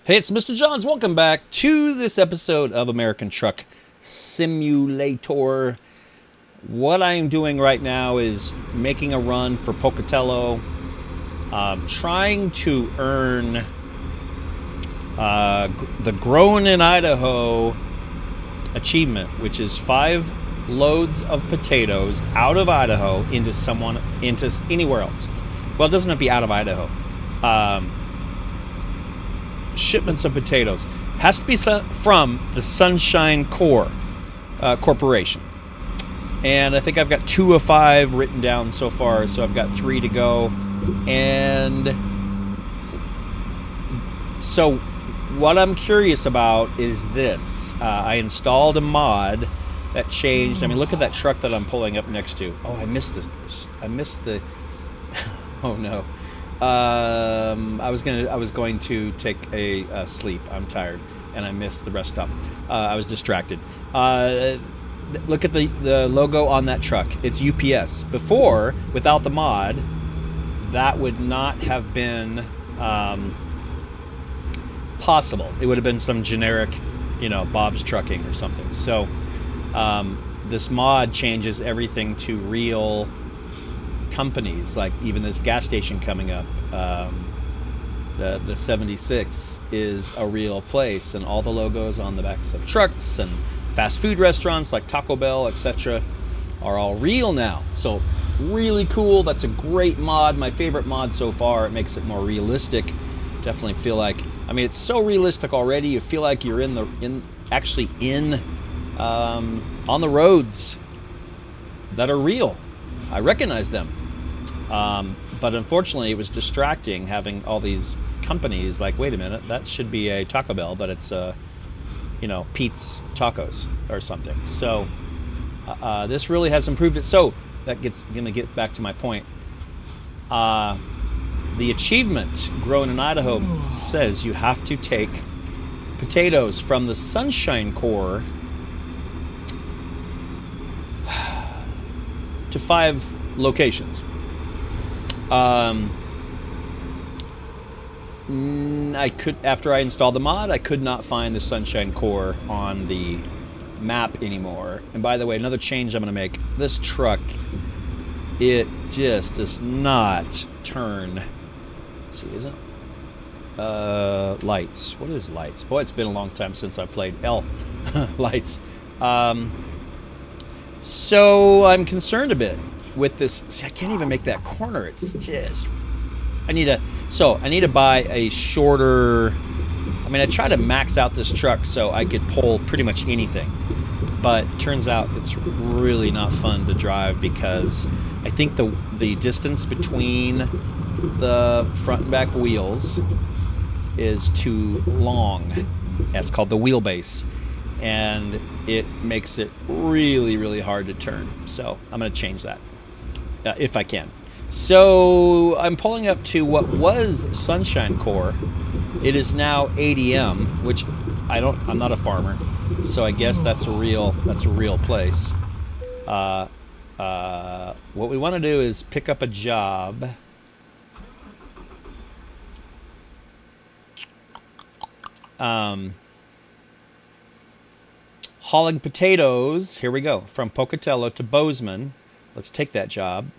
Hey, it's Mr. Johns. Welcome back to this episode of American Truck Simulator. What I'm doing right now is making a run for Pocatello, trying to earn the Grown in Idaho achievement, which is 5 loads of potatoes out of Idaho into anywhere else. Well, it doesn't have to be out of Idaho. Shipments of potatoes has to be from the Sunshine Corporation, and I think I've got 2 of 5 written down so far, so I've got 3 to go. And so what I'm curious about is this. I installed a mod that changed. I mean, look at that truck that I'm pulling up next to. Oh, I missed this. I missed the oh no. I was going to take a sleep. I'm tired, and I missed the rest stop. I was distracted. Look at the logo on that truck. It's UPS. Before, without the mod, that would not have been possible. It would have been some generic, Bob's Trucking or something. So this mod changes everything to real companies, like even this gas station coming up, the 76 is a real place, and all the logos on the backs of trucks and fast food restaurants like Taco Bell, etc., are all real now. So really cool. That's a great mod, my favorite mod so far. It makes it more realistic. Definitely feel like, I mean, it's so realistic already, you feel like you're on the roads that are real. I recognize them. But unfortunately, it was distracting having all these companies like, wait a minute, that should be a Taco Bell, but it's, Pete's Tacos or something. So this really has improved it. So that going to get back to my point. The achievement, Grown in Idaho, says you have to take potatoes from the Sunshine Corps to 5 locations. After I installed the mod, I could not find the Sunshine Corps on the map anymore. And by the way, another change I'm going to make. This truck, it just does not turn. Let's see, isn't it? Lights. What is lights? Boy, it's been a long time since I played lights. So I'm concerned a bit with this. See, I can't even make that corner. It's just, I need to buy a shorter. I mean, I try to max out this truck so I could pull pretty much anything, but it turns out it's really not fun to drive because I think the distance between the front and back wheels is too long. That's called the wheelbase, and it makes it really, really hard to turn. So I'm going to change that. If I can. So I'm pulling up to what was Sunshine Corps. It is now ADM, which I'm not a farmer, so I guess that's a real place. What we want to do is pick up a job. Hauling potatoes. Here we go, from Pocatello to Bozeman. Let's take that job.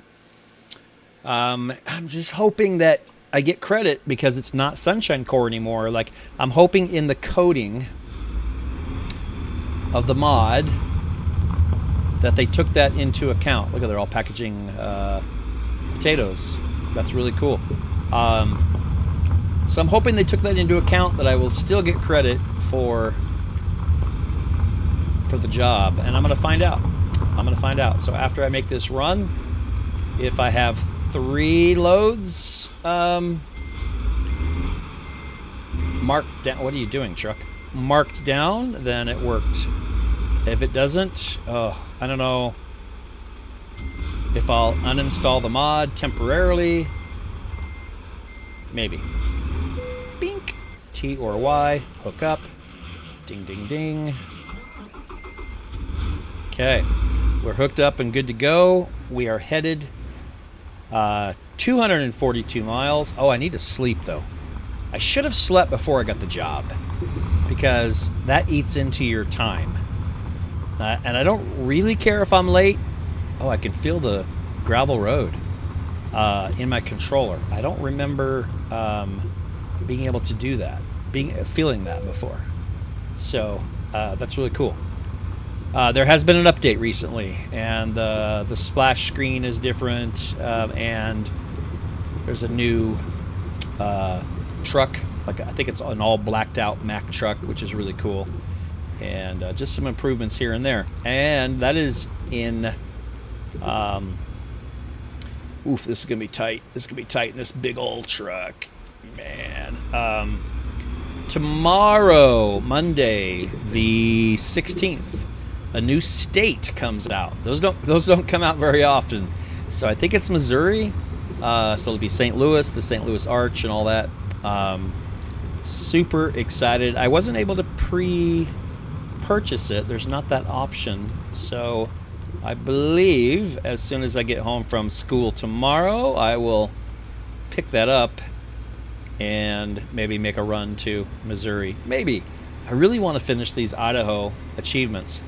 I'm just hoping that I get credit because it's not Sunshine Corps anymore. Like, I'm hoping in the coding of the mod that they took that into account. Look at, they're all packaging potatoes. That's really cool. So I'm hoping they took that into account, that I will still get credit for the job, and I'm going to find out. So after I make this run, if I have 3 loads marked down, what are you doing, truck? Marked down, then it worked. If it doesn't, I don't know if I'll uninstall the mod temporarily. Maybe. Bink. T or Y. Hook up. Ding, ding, ding. Okay. We're hooked up and good to go. We are headed 242 miles. Oh, I need to sleep, though. I should have slept before I got the job, because that eats into your time. And I don't really care if I'm late. Oh, I can feel the gravel road in my controller. I don't remember being able to do that, feeling that before. So that's really cool. There has been an update recently, and the splash screen is different, and there's a new truck. Like, I think it's an all blacked out Mack truck, which is really cool, and just some improvements here and there. And that is in. Oof, this is gonna be tight. This is gonna be tight in this big old truck, man. Tomorrow, Monday, the 16th, a new state comes out. Those don't come out very often. So I think it's Missouri. So it'll be St. Louis, the St. Louis Arch, and all that. Super excited. I wasn't able to pre-purchase it. There's not that option. So I believe as soon as I get home from school tomorrow, I will pick that up and maybe make a run to Missouri. Maybe. I really want to finish these Idaho achievements.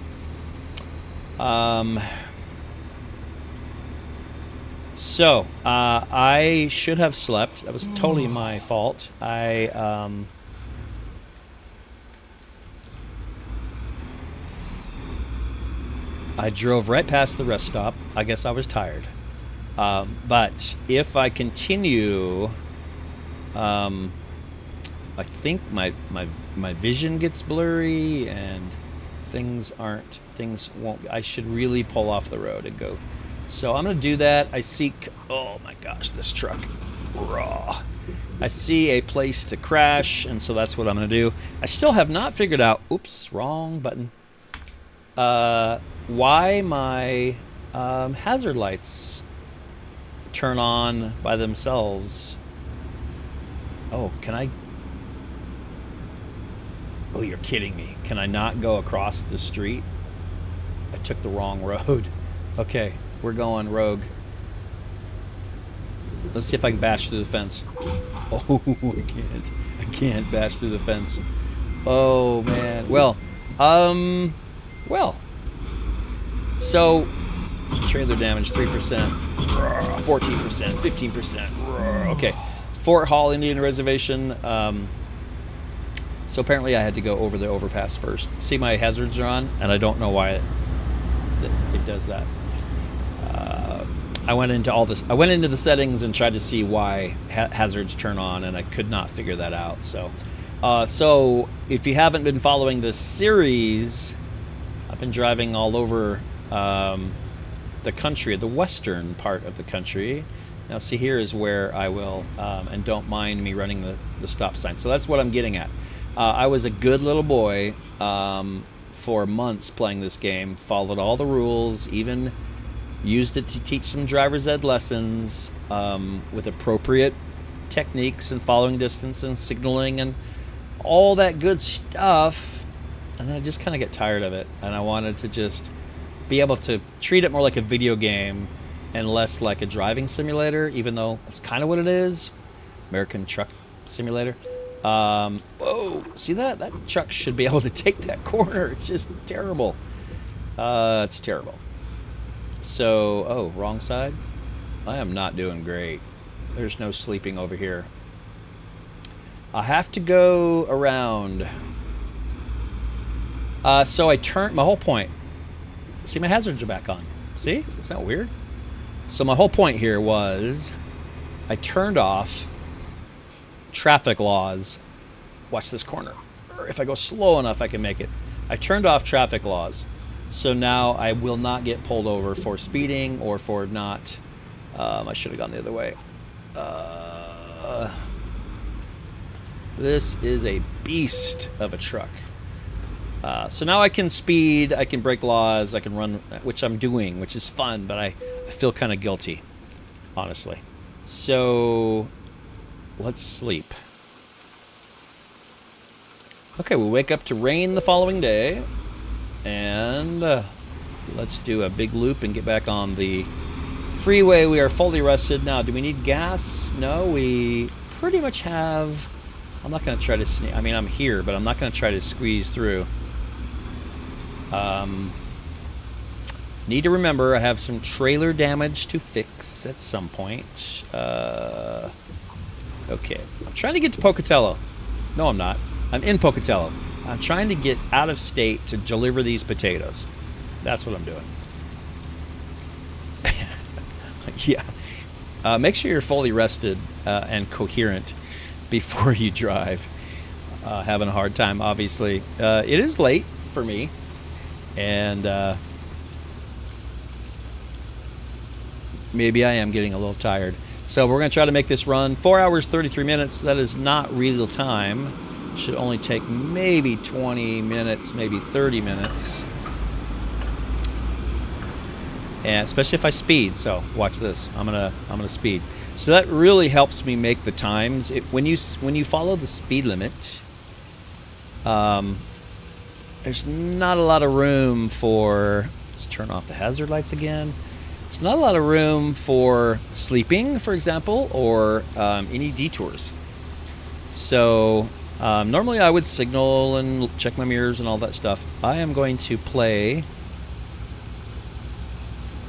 So I should have slept. That was totally my fault. I drove right past the rest stop. I guess I was tired. But if I continue, I think my vision gets blurry and things won't. I should really pull off the road and go. So I'm gonna do that. Oh my gosh, this truck, raw. I see a place to crash, and so that's what I'm gonna do. I still have not figured out. Oops, wrong button. Why my hazard lights turn on by themselves. Oh, can I? Oh, you're kidding me. Can I not go across the street? I took the wrong road. Okay, we're going rogue. Let's see if I can bash through the fence. Oh, I can't bash through the fence. Oh, man. Well. So, trailer damage, 3%, 14%, 15%. Okay. Fort Hall Indian Reservation. So apparently I had to go over the overpass first. See, my hazards are on, and I don't know why it does that. I went into all this. I went into the settings and tried to see why hazards turn on, and I could not figure that out. So if you haven't been following this series, I've been driving all over the country, the western part of the country. Now, see, here is where I will, and don't mind me running the stop sign. So that's what I'm getting at. I was a good little boy for months playing this game, followed all the rules, even used it to teach some driver's ed lessons with appropriate techniques and following distance and signaling and all that good stuff. And then I just kind of get tired of it, and I wanted to just be able to treat it more like a video game and less like a driving simulator, even though that's kind of what it is. American Truck Simulator. Whoa, see that? That truck should be able to take that corner. It's just terrible. It's terrible. So, oh, wrong side. I am not doing great. There's no sleeping over here. I have to go around. So I turned, my whole point. See, my hazards are back on. See? Isn't that weird? So my whole point here was I turned off traffic laws. Watch this corner. Or if I go slow enough, I can make it. I turned off traffic laws. So now I will not get pulled over for speeding or for not. I should have gone the other way. This is a beast of a truck. So now I can speed, I can break laws, I can run, which I'm doing, which is fun, but I feel kind of guilty, honestly. So let's sleep. Okay, we wake up to rain the following day, and let's do a big loop and get back on the Freeway, we are fully rested. Now, do we need gas? No, we pretty much have... I'm not going to try to sneak... I mean, I'm here, but I'm not going to try to squeeze through. Need to remember I have some trailer damage to fix at some point. Okay. I'm trying to get to Pocatello. No, I'm not. I'm in Pocatello. I'm trying to get out of state to deliver these potatoes. That's what I'm doing. Yeah. Make sure you're fully rested and coherent before you drive. Having a hard time, obviously. It is late for me. And maybe I am getting a little tired. So we're going to try to make this run. 4 hours, 33 minutes. That is not real time. Should only take maybe 20 minutes, maybe 30 minutes. And especially if I speed. So watch this. I'm gonna speed. So that really helps me make the times. When you follow the speed limit, there's not a lot of room for. Let's turn off the hazard lights again. There's not a lot of room for sleeping, for example, or any detours. So normally I would signal and check my mirrors and all that stuff. I am going to play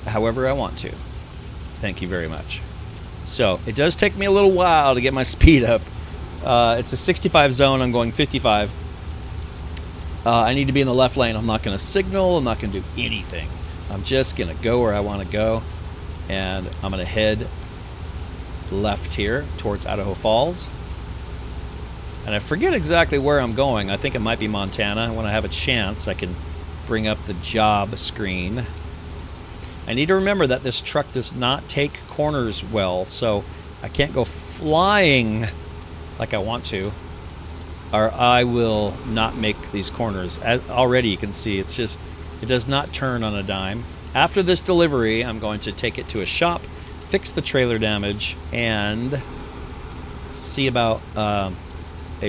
however I want to. Thank you very much. So it does take me a little while to get my speed up. It's a 65 zone. I'm going 55. I need to be in the left lane. I'm not going to signal. I'm not going to do anything. I'm just going to go where I want to go. And I'm going to head left here towards Idaho Falls. And I forget exactly where I'm going. I think it might be Montana. When I have a chance, I can bring up the job screen. I need to remember that this truck does not take corners well, so I can't go flying like I want to, or I will not make these corners. Already you can see it does not turn on a dime. After this delivery, I'm going to take it to a shop, fix the trailer damage, and see about a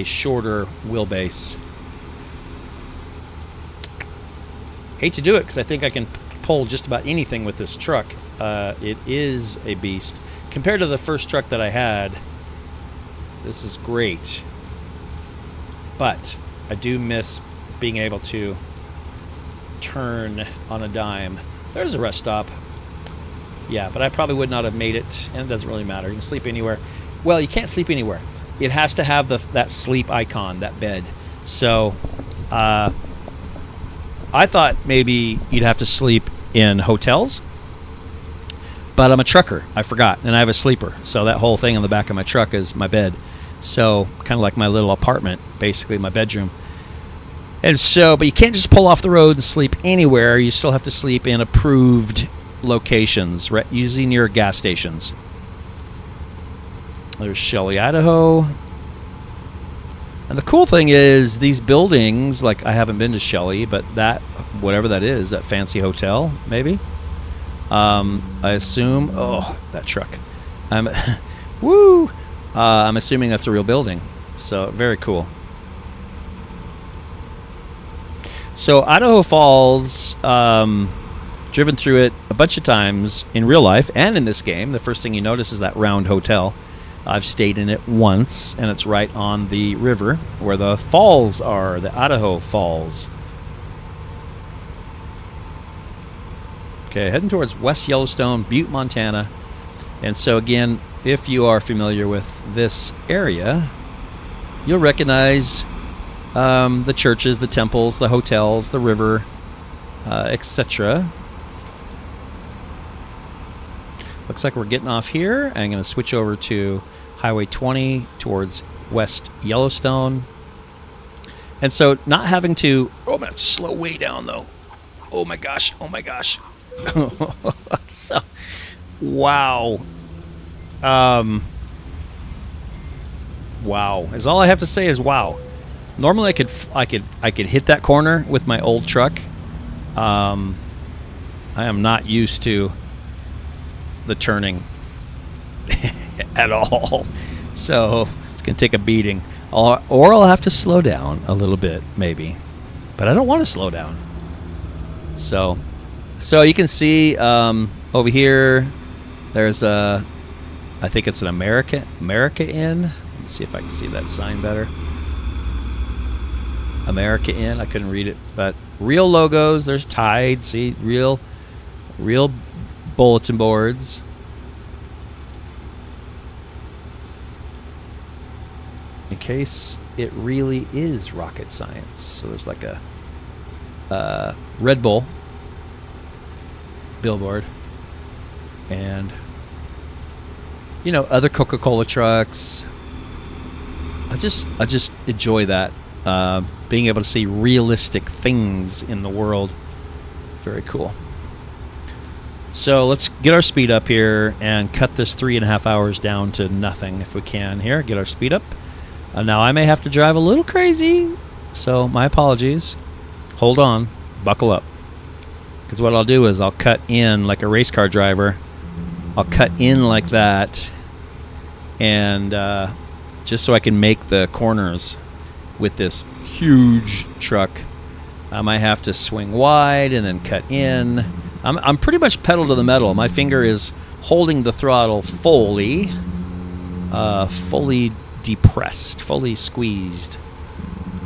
shorter wheelbase. Hate to do it because I think I can pull just about anything with this truck. It is a beast. Compared to the first truck that I had, this is great. But I do miss being able to turn on a dime. There's a rest stop. Yeah, but I probably would not have made it, and it doesn't really matter. You can sleep anywhere. Well, you can't sleep anywhere. It has to have that sleep icon, that bed. So I thought maybe you'd have to sleep in hotels, but I'm a trucker. I forgot, and I have a sleeper. So that whole thing on the back of my truck is my bed. So kind of like my little apartment, basically my bedroom. And so, but you can't just pull off the road and sleep anywhere. You still have to sleep in approved locations, usually near gas stations. There's Shelley, Idaho. And the cool thing is these buildings, like I haven't been to Shelley, but that, whatever that is, that fancy hotel, maybe. I assume, oh, that truck. Woo! I'm assuming that's a real building. So, very cool. So, Idaho Falls, driven through it a bunch of times in real life and in this game. The first thing you notice is that round hotel. I've stayed in it once, and it's right on the river where the falls are, the Idaho Falls. Okay, heading towards West Yellowstone, Butte, Montana. And so again, if you are familiar with this area, you'll recognize the churches, the temples, the hotels, the river, etc. Looks like we're getting off here. I'm going to switch over to Highway 20 towards West Yellowstone. And so not having to... Oh, I'm going to have to slow way down, though. Oh, my gosh. Oh, my gosh. So, wow. Wow. Is all I have to say is wow. Normally I could hit that corner with my old truck. I am not used to the turning at all, so it's gonna take a beating, or I'll have to slow down a little bit maybe, but I don't want to slow down. So you can see over here There's a, I think it's an America Inn. Let me see if I can see that sign better. America Inn. I couldn't read it, but real logos. There's Tide. See, real bulletin boards. In case it really is rocket science. So there's like a Red Bull billboard, and other Coca-Cola trucks. I just enjoy that, being able to see realistic things in the world. Very cool. So let's get our speed up here and cut this 3.5 hours down to nothing if we can. Here, get our speed up. Now I may have to drive a little crazy, so my apologies. Hold on, buckle up, because what I'll do is I'll cut in like a race car driver. I'll cut in like that, and just so I can make the corners with this huge truck, I might have to swing wide and then cut in. I'm pretty much pedal to the metal. My finger is holding the throttle fully depressed, fully squeezed.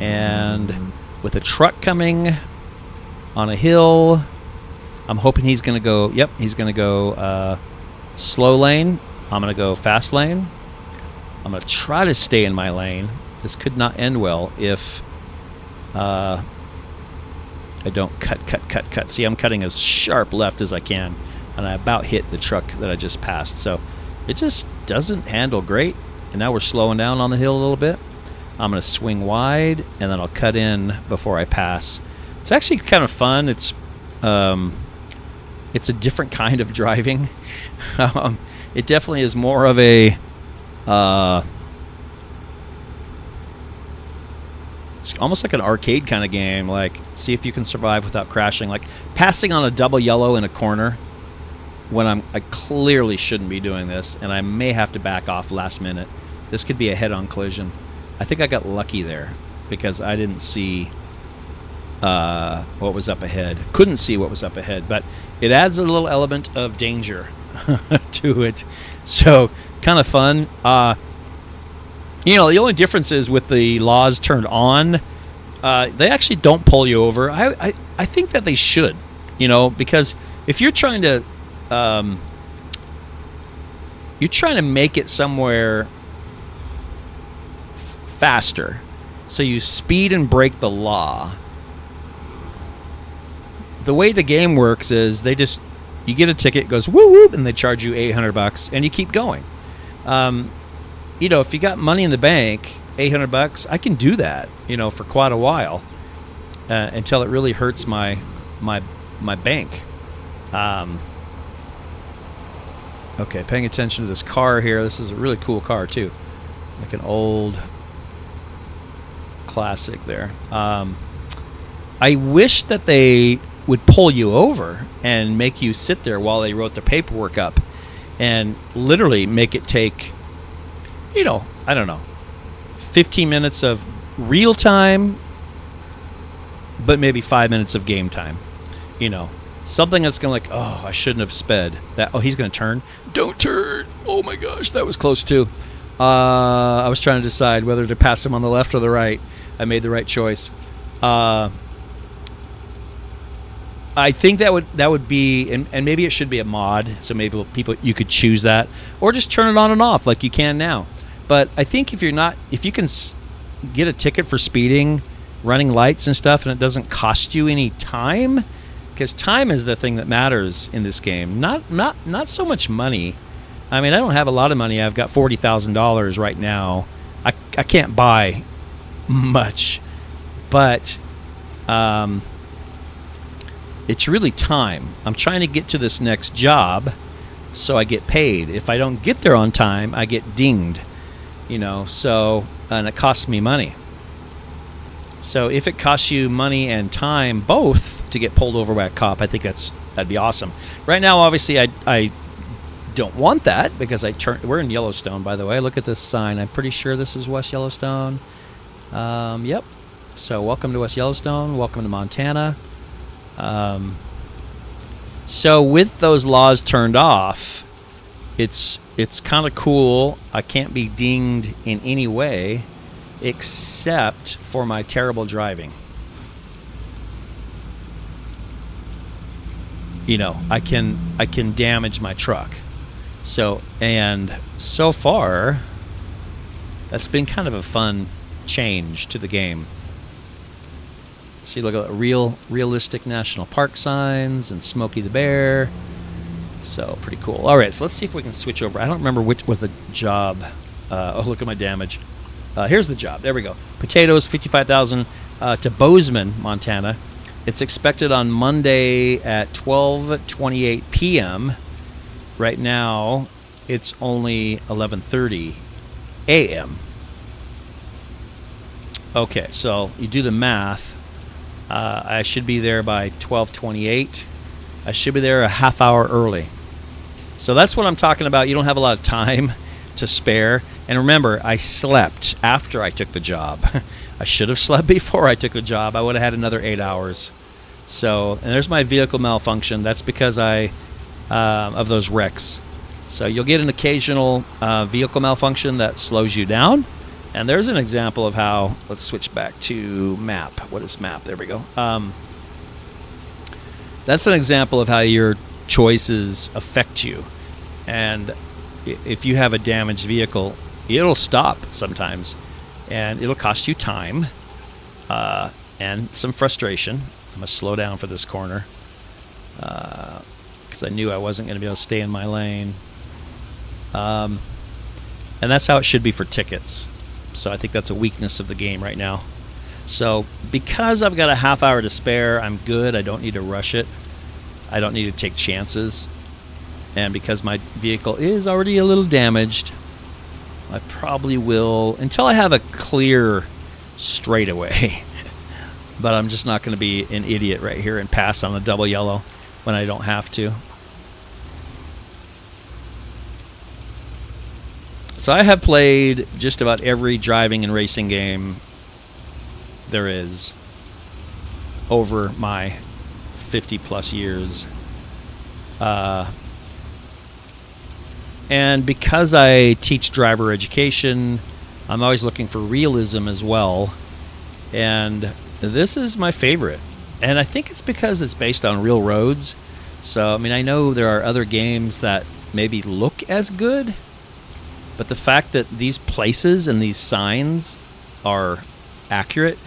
And with a truck coming on a hill, I'm hoping he's going to go, yep, he's going to go slow lane. I'm going to go fast lane. I'm going to try to stay in my lane. This could not end well if I don't cut. See, I'm cutting as sharp left as I can, and I about hit the truck that I just passed. So it just doesn't handle great. And now we're slowing down on the hill a little bit. I'm going to swing wide, and then I'll cut in before I pass. It's actually kind of fun. It's a different kind of driving. It definitely is more of a it's almost like an arcade kind of game. Like, see if you can survive without crashing. Like passing on a double yellow in a corner when I clearly shouldn't be doing this, and I may have to back off last minute. This could be a head-on collision. I think I got lucky there because I didn't see what was up ahead. Couldn't see what was up ahead, but it adds a little element of danger to it. So kind of fun. The only difference is with the laws turned on, they actually don't pull you over. I think that they should, because if you're trying to make it somewhere faster, so you speed and break the law. The way the game works is you get a ticket, it goes woo woo, and they charge you $800, and you keep going. If you got money in the bank, $800, I can do that, for quite a while, until it really hurts my bank. Okay, paying attention to this car here. This is a really cool car too, like an old classic there. I wish that they would pull you over and make you sit there while they wrote the paperwork up, and literally make it take, I don't know, 15 minutes of real time, but maybe 5 minutes of game time. Something that's going to I shouldn't have sped. He's going to turn. Don't turn. Oh my gosh, that was close too. I was trying to decide whether to pass him on the left or the right. I made the right choice. I think that would be, and maybe it should be a mod, so maybe people, you could choose that, or just turn it on and off like you can now. But I think if you can get a ticket for speeding, running lights and stuff, and it doesn't cost you any time, because time is the thing that matters in this game, not so much money. I mean, I don't have a lot of money. I've got $40,000 right now. I can't buy much, but it's really time. I'm trying to get to this next job so I get paid. If I don't get there on time, I get dinged, so, and it costs me money. So if it costs you money and time both to get pulled over by a cop, I think that'd be awesome. Right now, obviously, I don't want that because we're in Yellowstone, by the way. Look at this sign. I'm pretty sure this is West Yellowstone. Yep. So welcome to West Yellowstone. Welcome to Montana. So with those laws turned off, it's kind of cool. I can't be dinged in any way except for my terrible driving. You know, I can damage my truck. So far, that's been kind of a fun change to the game. See, look at realistic national park signs and Smokey the Bear. So pretty cool. All right, so let's see if we can switch over. I don't remember which was the job. Look at my damage. Here's the job. There we go. Potatoes, 55,000 to Bozeman, Montana. It's expected on Monday at 12:28 p.m. Right now, it's only 11:30 a.m. Okay, so you do the math. I should be there by 12:28. I should be there a half hour early. So that's what I'm talking about. You don't have a lot of time to spare. And remember, I slept after I took the job. I should have slept before I took the job. I would have had another 8 hours. So, and there's my vehicle malfunction. That's because of those wrecks. So you'll get an occasional vehicle malfunction that slows you down. And there's an example of how, let's switch back to map. What is map? There we go. That's an example of how your choices affect you. And if you have a damaged vehicle, it'll stop sometimes. And it'll cost you time and some frustration. I'm going to slow down for this corner because I knew I wasn't going to be able to stay in my lane. And that's how it should be for tickets. So I think that's a weakness of the game right now. So because I've got a half hour to spare, I'm good. I don't need to rush it. I don't need to take chances. And because my vehicle is already a little damaged, I probably will, until I have a clear straightaway. But I'm just not going to be an idiot right here and pass on a double yellow when I don't have to. So I have played just about every driving and racing game there is over my 50 plus years. And because I teach driver education, I'm always looking for realism as well. And this is my favorite. And I think it's because it's based on real roads. So, I mean, I know there are other games that maybe look as good, but the fact that these places and these signs are accurate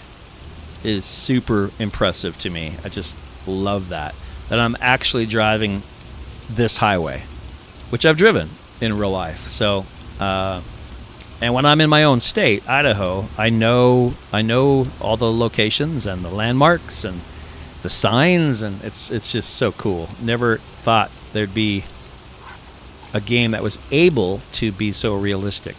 is super impressive to me. I just love that I'm actually driving this highway, which I've driven in real life. So, and when I'm in my own state, Idaho, I know all the locations and the landmarks and the signs, and it's just so cool. Never thought there'd be a game that was able to be so realistic.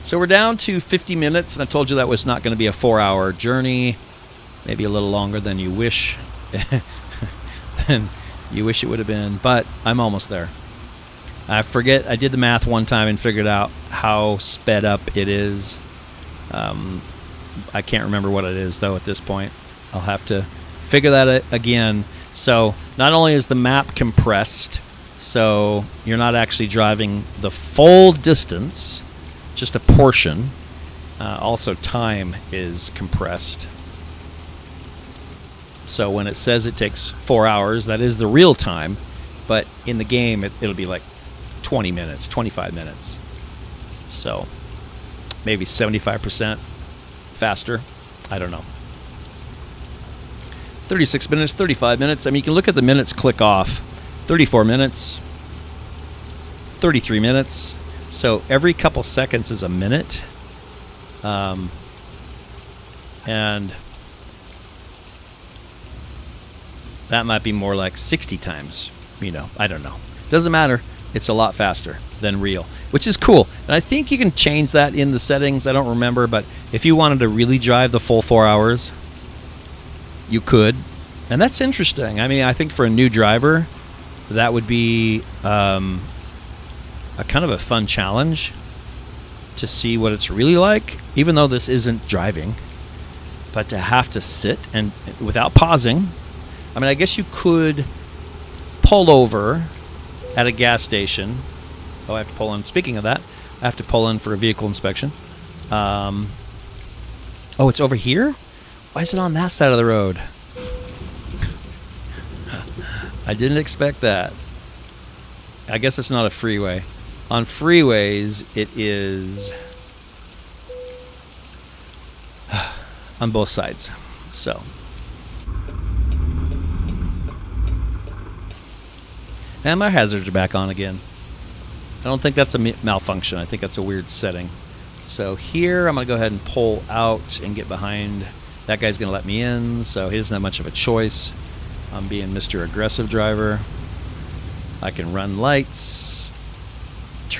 So we're down to 50 minutes, and I told you that was not going to be a 4-hour journey, maybe a little longer than you wish. Than you wish it would have been, but I'm almost there. I did the math one time and figured out how sped up it is. I can't remember what it is, though, at this point. I'll have to figure that out again. So not only is the map compressed, so you're not actually driving the full distance, just a portion. Also, time is compressed. So when it says it takes 4 hours, that is the real time. But in the game, it'll be like 20 minutes, 25 minutes. So maybe 75% faster. I don't know. 36 minutes, 35 minutes. I mean, you can look at the minutes click off. 34 minutes, 33 minutes. So every couple seconds is a minute. And that might be more like 60 times. I don't know. Doesn't matter. It's a lot faster than real, which is cool. And I think you can change that in the settings. I don't remember, but if you wanted to really drive the full 4 hours, you could. And that's interesting. I mean, I think for a new driver, that would be a kind of a fun challenge to see what it's really like, even though this isn't driving. But to have to sit and without pausing, I mean, I guess you could pull over at a gas station. Oh, I have to pull in. Speaking of that, I have to pull in for a vehicle inspection. Oh, it's over here? Why is it on that side of the road? I didn't expect that. I guess it's not a freeway. On freeways, it is on both sides. So. And my hazards are back on again. I don't think that's a malfunction. I think that's a weird setting. So here, I'm going to go ahead and pull out and get behind. That guy's going to let me in, so he doesn't have much of a choice. I'm being Mr. Aggressive Driver. I can run lights.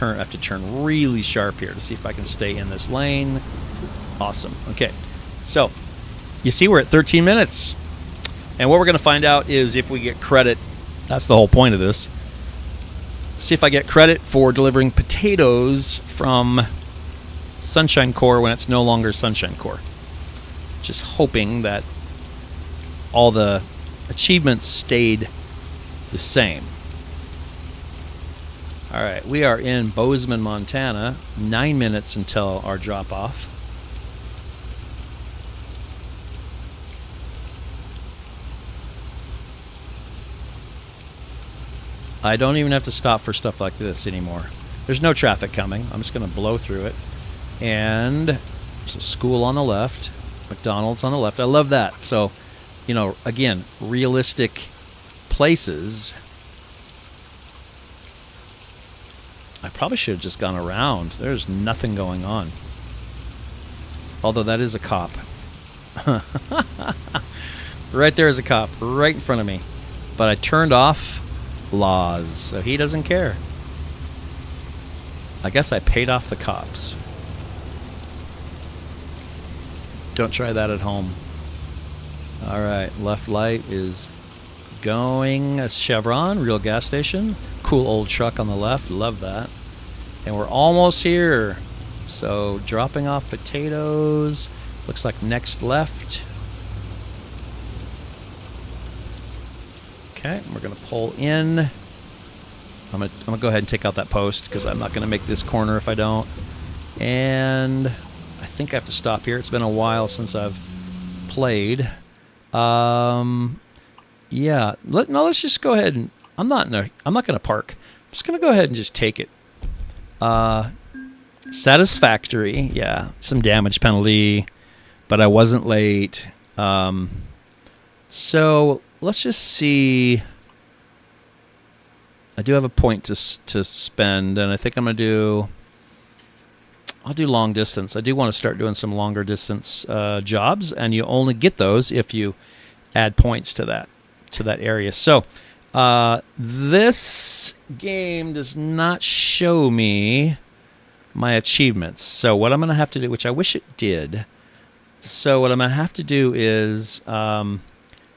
I have to turn really sharp here to see if I can stay in this lane. Awesome. Okay. So, you see we're at 13 minutes. And what we're going to find out is if we get credit. That's the whole point of this. See if I get credit for delivering potatoes from Sunshine Corps when it's no longer Sunshine Corps. Just hoping that all the achievements stayed the same. All right, we are in Bozeman, Montana. 9 minutes until our drop-off. I don't even have to stop for stuff like this anymore. There's no traffic coming. I'm just going to blow through it. And there's a school on the left. McDonald's on the left. I love that. So, you know, again, realistic places. I probably should have just gone around. There's nothing going on. Although that is a cop. Right there is a cop, right in front of me. But I turned off laws, so he doesn't care. I guess I paid off the cops. Don't try that at home. All right, left light is going. A Chevron, real gas station. Cool old truck on the left, love that. And we're almost here. So dropping off potatoes. Looks like next left. Okay, we're gonna pull in. I'm gonna go ahead and take out that post because I'm not gonna make this corner if I don't. And I think I have to stop here. It's been a while since I've played. Yeah. Let's just go ahead and I'm not gonna park. I'm just gonna go ahead and just take it. Satisfactory. Yeah. Some damage penalty, but I wasn't late. So let's just see. I do have a point to spend, and I think I'm gonna I'll do long distance. I do want to start doing some longer distance jobs, and you only get those if you add points to that area. So this game does not show me my achievements. So what I'm going to have to do, which I wish it did, so what I'm going to have to do is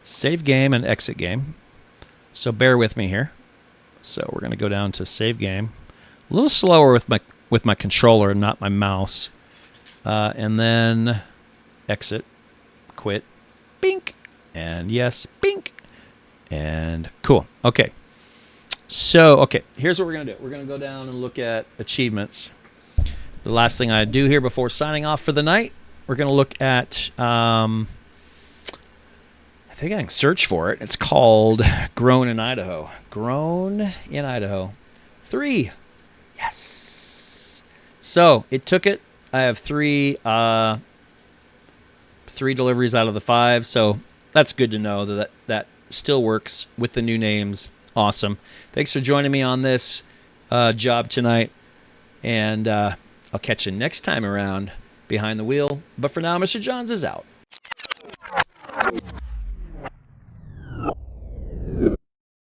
save game and exit game. So bear with me here. So we're going to go down to save game. A little slower with my controller and not my mouse. And then exit, quit, bink, and yes, bink, and cool. Okay. So, okay, here's what we're going to do. We're going to go down and look at achievements. The last thing I do here before signing off for the night, we're going to look at, I think I can search for it. It's called Grown in Idaho. Grown in Idaho. 3. Yes. So it took it. I have 3 deliveries out of the 5. So that's good to know that still works with the new names. Awesome. Thanks for joining me on this job tonight. And I'll catch you next time around behind the wheel. But for now, Mr. Johns is out.